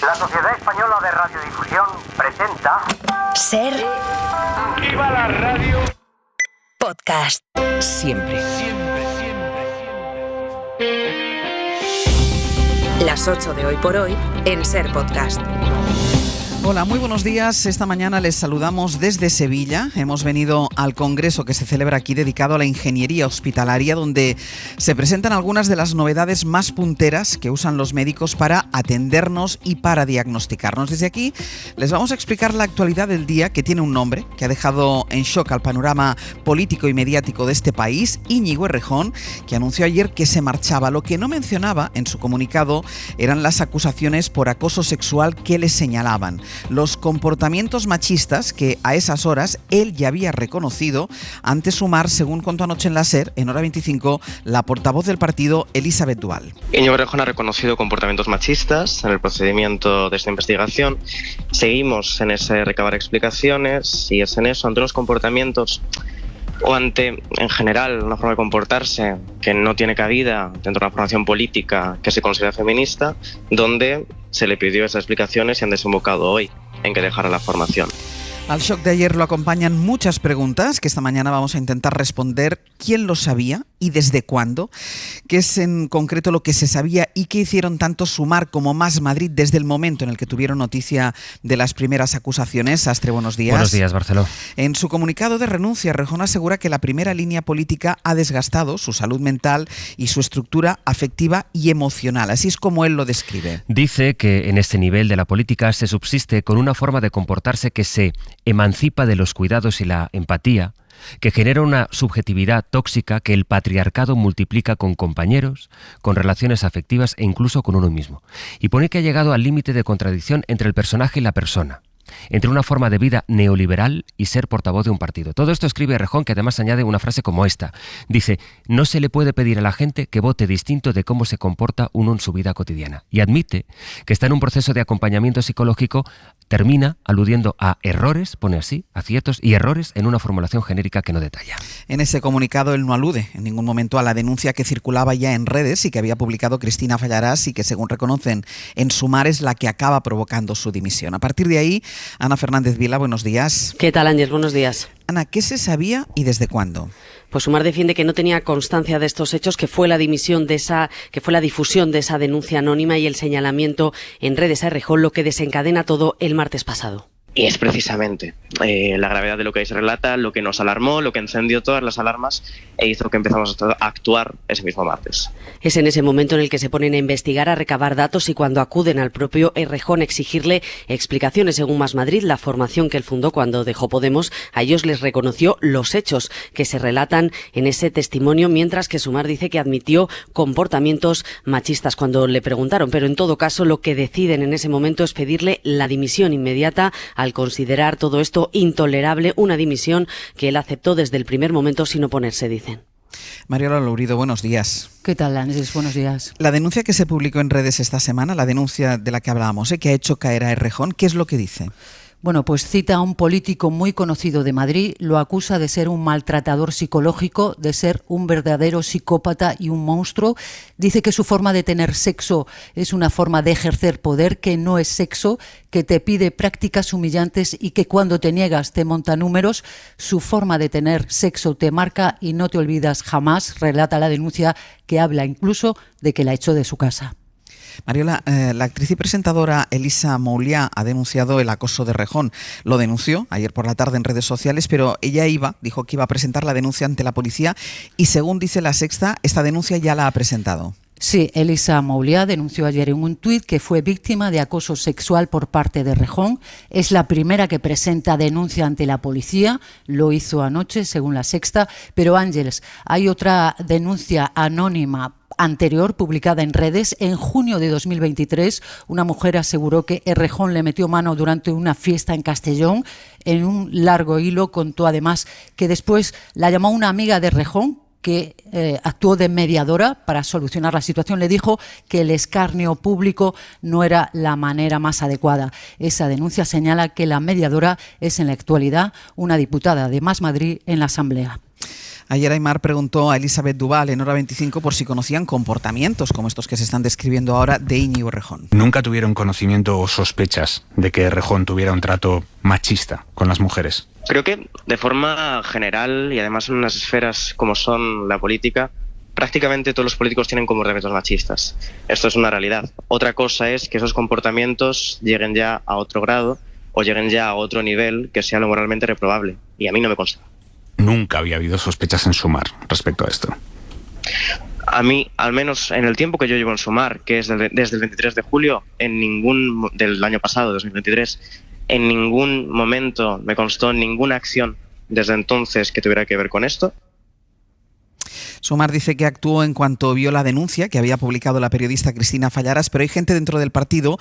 La Sociedad Española de Radiodifusión presenta... Ser. ¡Viva la radio! Podcast. Siempre. Las 8 de hoy por hoy en Ser Podcast. Hola, muy buenos días. Esta mañana les saludamos desde Sevilla. Hemos venido al congreso que se celebra aquí dedicado a la ingeniería hospitalaria, donde se presentan algunas de las novedades más punteras que usan los médicos para atendernos y para diagnosticarnos. Desde aquí les vamos a explicar la actualidad del día, que tiene un nombre que ha dejado en shock al panorama político y mediático de este país. Íñigo Errejón, que anunció ayer que se marchaba. Lo que no mencionaba en su comunicado eran las acusaciones por acoso sexual que le señalaban. Los comportamientos machistas que a esas horas él ya había reconocido ante Sumar, según contó anoche en la SER, en Hora 25, la portavoz del partido, Elisabeth Dual. Íñigo Errejón ha reconocido comportamientos machistas en el procedimiento de esta investigación. Seguimos en ese recabar explicaciones y es en eso, ante los comportamientos o ante, en general, una forma de comportarse que no tiene cabida dentro de una formación política que se considera feminista, donde se le pidió esas explicaciones y han desembocado hoy en que dejara la formación. Al shock de ayer lo acompañan muchas preguntas que esta mañana vamos a intentar responder. ¿Quién lo sabía y desde cuándo? ¿Qué es en concreto lo que se sabía y qué hicieron tanto Sumar como Más Madrid desde el momento en el que tuvieron noticia de las primeras acusaciones? Sastre, buenos días. Buenos días, Barceló. En su comunicado de renuncia, Errejón asegura que la primera línea política ha desgastado su salud mental y su estructura afectiva y emocional. Así es como él lo describe. Dice que en este nivel de la política se subsiste con una forma de comportarse que se emancipa de los cuidados y la empatía, que genera una subjetividad tóxica que el patriarcado multiplica con compañeros, con relaciones afectivas e incluso con uno mismo. Y pone que ha llegado al límite de contradicción entre el personaje y la persona, entre una forma de vida neoliberal y ser portavoz de un partido. Todo esto escribe Errejón, que además añade una frase como esta. Dice, no se le puede pedir a la gente que vote distinto de cómo se comporta uno en su vida cotidiana. Y admite que está en un proceso de acompañamiento psicológico. Termina aludiendo a errores, pone así, aciertos y errores en una formulación genérica que no detalla. En ese comunicado él no alude en ningún momento a la denuncia que circulaba ya en redes y que había publicado Cristina Fallarás y que, según reconocen en Sumar, es la que acaba provocando su dimisión. A partir de ahí, Ana Fernández Vila, buenos días. ¿Qué tal, Ángel? Buenos días. Ana, ¿qué se sabía y desde cuándo? Pues Sumar defiende que no tenía constancia de estos hechos, que fue la difusión de esa denuncia anónima y el señalamiento en redes a Errejón lo que desencadena todo el martes pasado. Y es precisamente la gravedad de lo que ahí se relata, lo que nos alarmó, lo que encendió todas las alarmas e hizo que empezamos a actuar ese mismo martes. Es en ese momento en el que se ponen a investigar, a recabar datos y cuando acuden al propio Errejón a exigirle explicaciones. Según Más Madrid, la formación que él fundó cuando dejó Podemos, a ellos les reconoció los hechos que se relatan en ese testimonio, mientras que Sumar dice que admitió comportamientos machistas cuando le preguntaron. Pero en todo caso, lo que deciden en ese momento es pedirle la dimisión inmediata al considerar todo esto intolerable, una dimisión que él aceptó desde el primer momento sin oponerse, dicen. Mariola Lourido, buenos días. ¿Qué tal, Ángeles? Buenos días. La denuncia que se publicó en redes esta semana, la denuncia de la que hablábamos, que ha hecho caer a Errejón, ¿qué es lo que dice? Bueno, pues cita a un político muy conocido de Madrid, lo acusa de ser un maltratador psicológico, de ser un verdadero psicópata y un monstruo. Dice que su forma de tener sexo es una forma de ejercer poder, que no es sexo, que te pide prácticas humillantes y que cuando te niegas te monta números. Su forma de tener sexo te marca y no te olvidas jamás, relata la denuncia, que habla incluso de que la echó de su casa. Mariola, la actriz y presentadora Elisa Mouliá ha denunciado el acoso de Errejón. Lo denunció ayer por la tarde en redes sociales, pero ella dijo que iba a presentar la denuncia ante la policía y, según dice La Sexta, esta denuncia ya la ha presentado. Sí, Elisa Mouliá denunció ayer en un tuit que fue víctima de acoso sexual por parte de Errejón. Es la primera que presenta denuncia ante la policía, lo hizo anoche, según La Sexta. Pero, Ángeles, hay otra denuncia anónima anterior, publicada en redes. En junio de 2023, una mujer aseguró que Errejón le metió mano durante una fiesta en Castellón. En un largo hilo contó además que después la llamó una amiga de Errejón, que actuó de mediadora para solucionar la situación. Le dijo que el escarnio público no era la manera más adecuada. Esa denuncia señala que la mediadora es en la actualidad una diputada de Más Madrid en la Asamblea. Ayer Aymar preguntó a Elisabeth Duval en Hora 25 por si conocían comportamientos como estos que se están describiendo ahora de Íñigo Errejón. ¿Nunca tuvieron conocimiento o sospechas de que Errejón tuviera un trato machista con las mujeres? Creo que de forma general y además en unas esferas como son la política, prácticamente todos los políticos tienen comportamientos machistas. Esto es una realidad. Otra cosa es que esos comportamientos lleguen ya a otro grado o lleguen ya a otro nivel que sea lo moralmente reprobable. Y a mí no me consta. Nunca había habido sospechas en Sumar respecto a esto. A mí, al menos en el tiempo que yo llevo en Sumar, que es desde el 23 de julio, del año pasado, 2023, en ningún momento me constó ninguna acción desde entonces que tuviera que ver con esto. Sumar dice que actuó en cuanto vio la denuncia que había publicado la periodista Cristina Fallaras, pero hay gente dentro del partido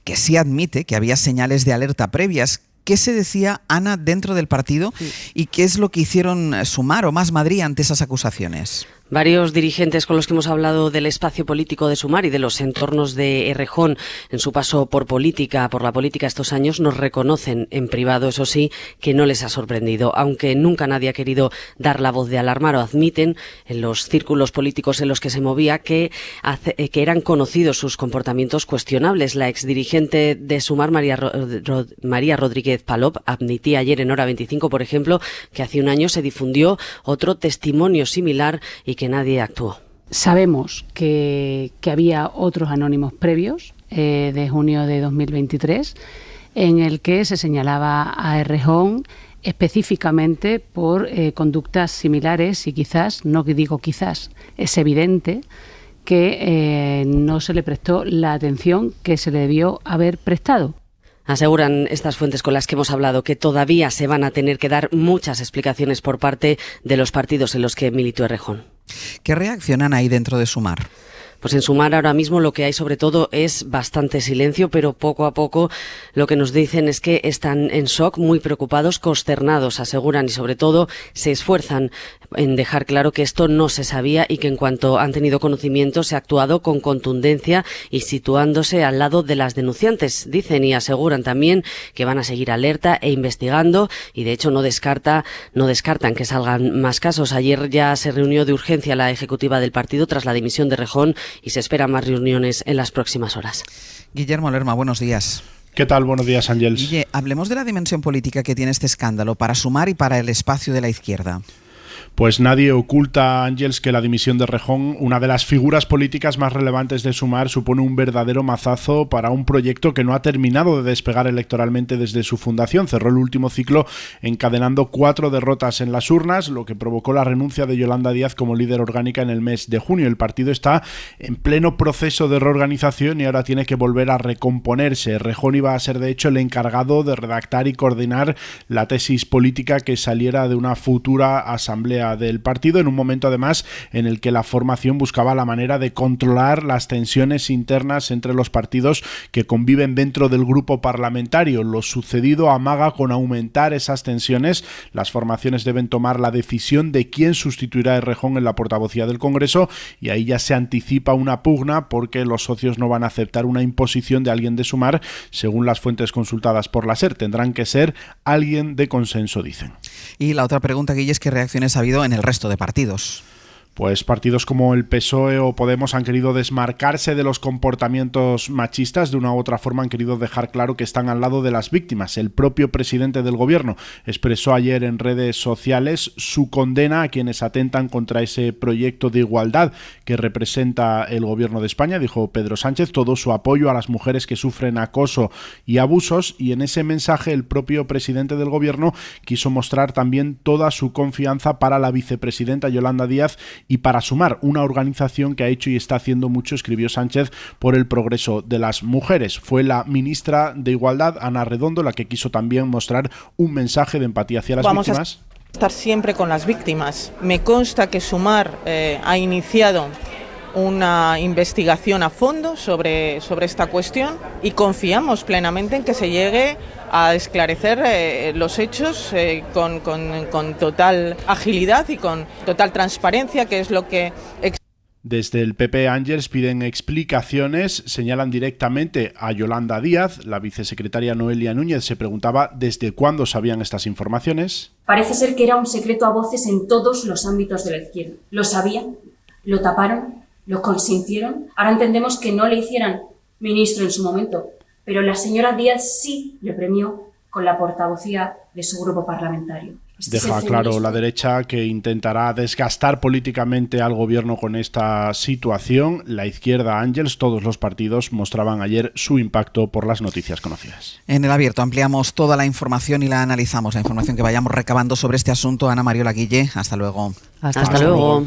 que sí admite que había señales de alerta previas. ¿Qué se decía, Ana, dentro del partido? ¿Y qué es lo que hicieron Sumar o Más Madrid ante esas acusaciones? Varios dirigentes con los que hemos hablado del espacio político de Sumar y de los entornos de Errejón en su paso por la política estos años nos reconocen en privado, eso sí, que no les ha sorprendido. Aunque nunca nadie ha querido dar la voz de alarmar o admiten en los círculos políticos en los que se movía que eran conocidos sus comportamientos cuestionables. La exdirigente de Sumar, María Rodríguez Palop, admitía ayer en Hora 25, por ejemplo, que hace un año se difundió otro testimonio similar y que nadie actuó. Sabemos que había otros anónimos previos de junio de 2023 en el que se señalaba a Errejón específicamente por conductas similares y quizás, no digo quizás, es evidente que no se le prestó la atención que se le debió haber prestado. Aseguran estas fuentes con las que hemos hablado que todavía se van a tener que dar muchas explicaciones por parte de los partidos en los que militó Errejón. ¿Qué reaccionan ahí dentro de Sumar? Pues en Sumar ahora mismo lo que hay sobre todo es bastante silencio, pero poco a poco lo que nos dicen es que están en shock, muy preocupados, consternados, aseguran, y sobre todo se esfuerzan en dejar claro que esto no se sabía y que en cuanto han tenido conocimiento se ha actuado con contundencia y situándose al lado de las denunciantes. Dicen y aseguran también que van a seguir alerta e investigando y de hecho no descartan que salgan más casos. Ayer ya se reunió de urgencia la ejecutiva del partido tras la dimisión de Errejón y se esperan más reuniones en las próximas horas. Guillermo Lerma, buenos días. ¿Qué tal? Buenos días, Ángels. Guille, hablemos de la dimensión política que tiene este escándalo para Sumar y para el espacio de la izquierda. Pues nadie oculta, Ángels, que la dimisión de Errejón, una de las figuras políticas más relevantes de Sumar, supone un verdadero mazazo para un proyecto que no ha terminado de despegar electoralmente desde su fundación. Cerró el último ciclo encadenando 4 derrotas en las urnas, lo que provocó la renuncia de Yolanda Díaz como líder orgánica en el mes de junio. El partido está en pleno proceso de reorganización y ahora tiene que volver a recomponerse. Errejón iba a ser, de hecho, el encargado de redactar y coordinar la tesis política que saliera de una futura asamblea del partido, en un momento además en el que la formación buscaba la manera de controlar las tensiones internas entre los partidos que conviven dentro del grupo parlamentario. Lo sucedido amaga con aumentar esas tensiones. Las formaciones deben tomar la decisión de quién sustituirá a Errejón en la portavocía del Congreso y ahí ya se anticipa una pugna porque los socios no van a aceptar una imposición de alguien de Sumar, según las fuentes consultadas por la SER. Tendrán que ser alguien de consenso, dicen. Y la otra pregunta, Guille, es ¿qué reacciones ha habido en el resto de partidos? Pues partidos como el PSOE o Podemos han querido desmarcarse de los comportamientos machistas. De una u otra forma han querido dejar claro que están al lado de las víctimas. El propio presidente del gobierno expresó ayer en redes sociales su condena a quienes atentan contra ese proyecto de igualdad que representa el gobierno de España. Dijo Pedro Sánchez todo su apoyo a las mujeres que sufren acoso y abusos, y en ese mensaje el propio presidente del gobierno quiso mostrar también toda su confianza para la vicepresidenta Yolanda Díaz y para Sumar, una organización que ha hecho y está haciendo mucho, escribió Sánchez, por el progreso de las mujeres. Fue la ministra de Igualdad, Ana Redondo, la que quiso también mostrar un mensaje de empatía hacia las víctimas. Vamos a estar siempre con las víctimas. Me consta que Sumar ha iniciado una investigación a fondo sobre esta cuestión y confiamos plenamente en que se llegue a esclarecer los hechos con total agilidad y con total transparencia, que es lo que Desde el PP Ángels piden explicaciones, señalan directamente a Yolanda Díaz. La vicesecretaria Noelia Núñez se preguntaba desde cuándo sabían estas informaciones. Parece ser que era un secreto a voces en todos los ámbitos de la izquierda. Lo sabían, lo taparon, lo consintieron. Ahora entendemos que no le hicieran ministro en su momento, pero la señora Díaz sí le premió con la portavocía de su grupo parlamentario. Deja claro la derecha que intentará desgastar políticamente al gobierno con esta situación. La izquierda, Ángels, todos los partidos mostraban ayer su impacto por las noticias conocidas. En El Abierto ampliamos toda la información y la analizamos, la información que vayamos recabando sobre este asunto. Ana Mariola Guille, hasta luego. Hasta luego.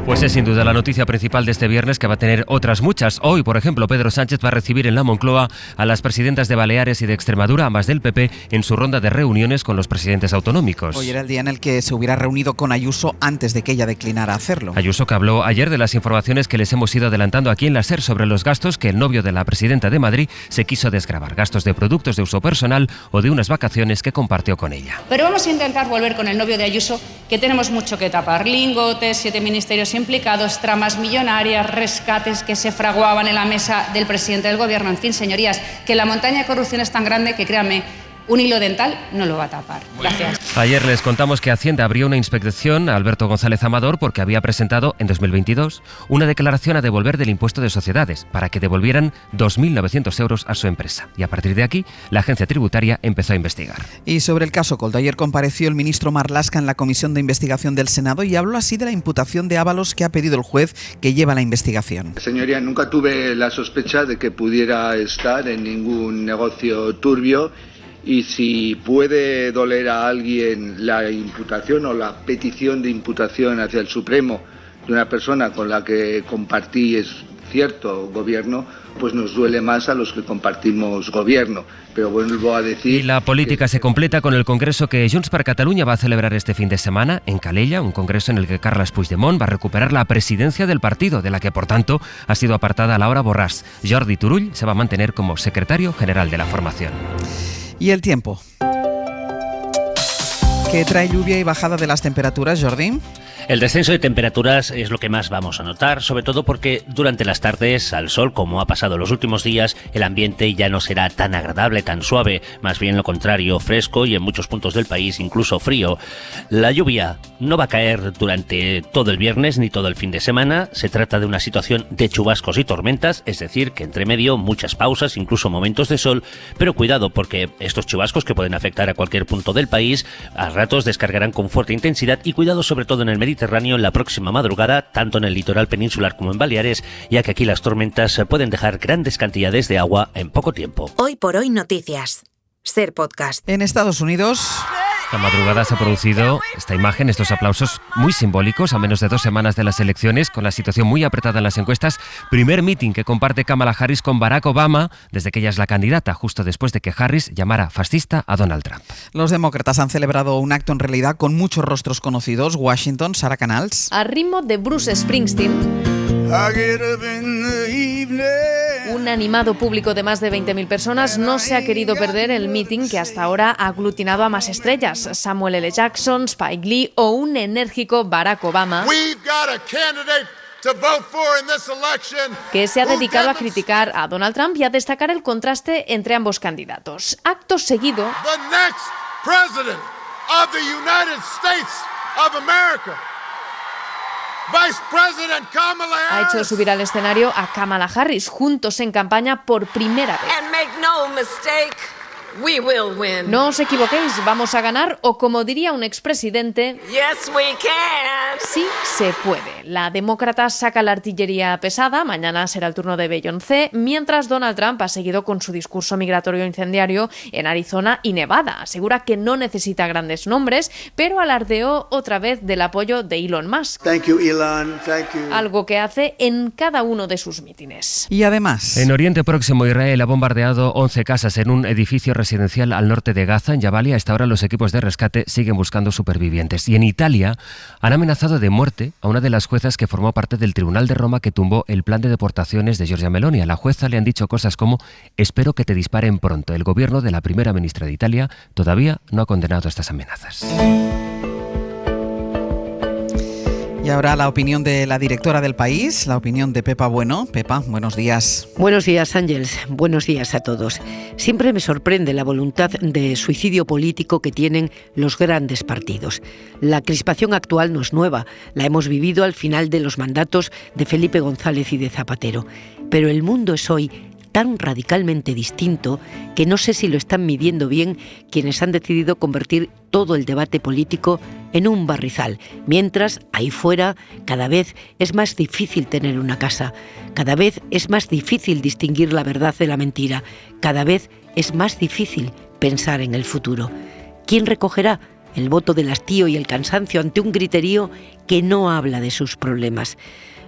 Pues es sin duda la noticia principal de este viernes, que va a tener otras muchas. Hoy, por ejemplo, Pedro Sánchez va a recibir en la Moncloa a las presidentas de Baleares y de Extremadura, ambas del PP, en su ronda de reuniones con los presidentes autonómicos. Hoy era el día en el que se hubiera reunido con Ayuso antes de que ella declinara hacerlo. Ayuso, que habló ayer de las informaciones que les hemos ido adelantando aquí en la SER sobre los gastos que el novio de la presidenta de Madrid se quiso desgravar, gastos de productos de uso personal o de unas vacaciones que compartió con ella. Pero vamos a intentar volver con el novio de Ayuso, que tenemos mucho que tapar. Lingotes, 7 ministerios implicados, tramas millonarias, rescates que se fraguaban en la mesa del presidente del gobierno. En fin, señorías, que la montaña de corrupción es tan grande que, créanme, un hilo dental no lo va a tapar. Gracias. Ayer les contamos que Hacienda abrió una inspección a Alberto González Amador porque había presentado en 2022 una declaración a devolver del impuesto de sociedades para que devolvieran 2.900 euros a su empresa. Y a partir de aquí, la agencia tributaria empezó a investigar. Y sobre el caso Koldo, ayer compareció el ministro Marlaska en la Comisión de Investigación del Senado y habló así de la imputación de ávalos que ha pedido el juez que lleva la investigación. Señoría, nunca tuve la sospecha de que pudiera estar en ningún negocio turbio. Y si puede doler a alguien la imputación o la petición de imputación hacia el Supremo de una persona con la que compartí es cierto gobierno, pues nos duele más a los que compartimos gobierno. Pero vuelvo a decir... Y la política se completa con el congreso que Junts per Catalunya va a celebrar este fin de semana en Calella, un congreso en el que Carles Puigdemont va a recuperar la presidencia del partido, de la que por tanto ha sido apartada Laura Borràs. Jordi Turull se va a mantener como secretario general de la formación. Y el tiempo, que trae lluvia y bajada de las temperaturas, Jordi. El descenso de temperaturas es lo que más vamos a notar, sobre todo porque durante las tardes, al sol, como ha pasado los últimos días, el ambiente ya no será tan agradable, tan suave, más bien lo contrario, fresco y en muchos puntos del país incluso frío. La lluvia no va a caer durante todo el viernes ni todo el fin de semana, se trata de una situación de chubascos y tormentas, es decir, que entre medio muchas pausas, incluso momentos de sol, pero cuidado porque estos chubascos, que pueden afectar a cualquier punto del país, a ratos descargarán con fuerte intensidad, y cuidado sobre todo en el Mediterráneo en la próxima madrugada, tanto en el litoral peninsular como en Baleares, ya que aquí las tormentas pueden dejar grandes cantidades de agua en poco tiempo. Hoy por hoy noticias. SER Podcast. En Estados Unidos... Esta madrugada se ha producido esta imagen, estos aplausos muy simbólicos a menos de 2 semanas de las elecciones, con la situación muy apretada en las encuestas. Primer meeting que comparte Kamala Harris con Barack Obama desde que ella es la candidata, justo después de que Harris llamara fascista a Donald Trump. Los demócratas han celebrado un acto en realidad con muchos rostros conocidos. Washington, Sara Canals. A ritmo de Bruce Springsteen. Un animado público de más de 20.000 personas no se ha querido perder el meeting que hasta ahora ha aglutinado a más estrellas, Samuel L. Jackson, Spike Lee o un enérgico Barack Obama, que se ha dedicado a criticar a Donald Trump y a destacar el contraste entre ambos candidatos. Acto seguido, ha hecho subir al escenario a Kamala Harris, juntos en campaña por primera vez. No os equivoquéis, vamos a ganar, o como diría un expresidente, sí se puede. La demócrata saca la artillería pesada, mañana será el turno de Beyoncé, mientras Donald Trump ha seguido con su discurso migratorio incendiario en Arizona y Nevada. Asegura que no necesita grandes nombres, pero alardeó otra vez del apoyo de Elon Musk. Thank you, Elon. Thank you. Algo que hace en cada uno de sus mítines. Y además, en Oriente Próximo, Israel ha bombardeado 11 casas en un edificio residencial al norte de Gaza, en Jabalia. Hasta ahora los equipos de rescate siguen buscando supervivientes. Y en Italia han amenazado de muerte a una de las juezas que formó parte del Tribunal de Roma que tumbó el plan de deportaciones de Giorgia Meloni. A la jueza le han dicho cosas como: espero que te disparen pronto. El gobierno de la primera ministra de Italia todavía no ha condenado estas amenazas. Y ahora la opinión de la directora del País, la opinión de Pepa Bueno. Pepa, buenos días. Buenos días, Ángeles. Buenos días a todos. Siempre me sorprende la voluntad de suicidio político que tienen los grandes partidos. La crispación actual no es nueva. La hemos vivido al final de los mandatos de Felipe González y de Zapatero. Pero el mundo es hoy tan radicalmente distinto que no sé si lo están midiendo bien quienes han decidido convertir todo el debate político en un barrizal, mientras ahí fuera cada vez es más difícil tener una casa, cada vez es más difícil distinguir la verdad de la mentira, cada vez es más difícil pensar en el futuro. ¿Quién recogerá el voto del hastío y el cansancio ante un griterío que no habla de sus problemas?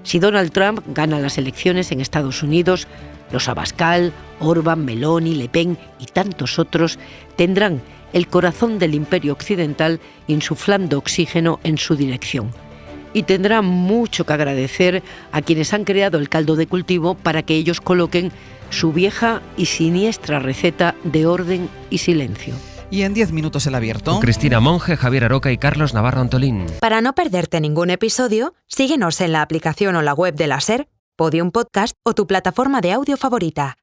Si Donald Trump gana las elecciones en Estados Unidos, los Abascal, Orbán, Meloni, Le Pen y tantos otros tendrán el corazón del imperio occidental insuflando oxígeno en su dirección. Y tendrán mucho que agradecer a quienes han creado el caldo de cultivo para que ellos coloquen su vieja y siniestra receta de orden y silencio. Y en 10 minutos el abierto. Con Cristina Monge, Javier Aroca y Carlos Navarro Antolín. Para no perderte ningún episodio, síguenos en la aplicación o la web de la SER, Podium Podcast o tu plataforma de audio favorita.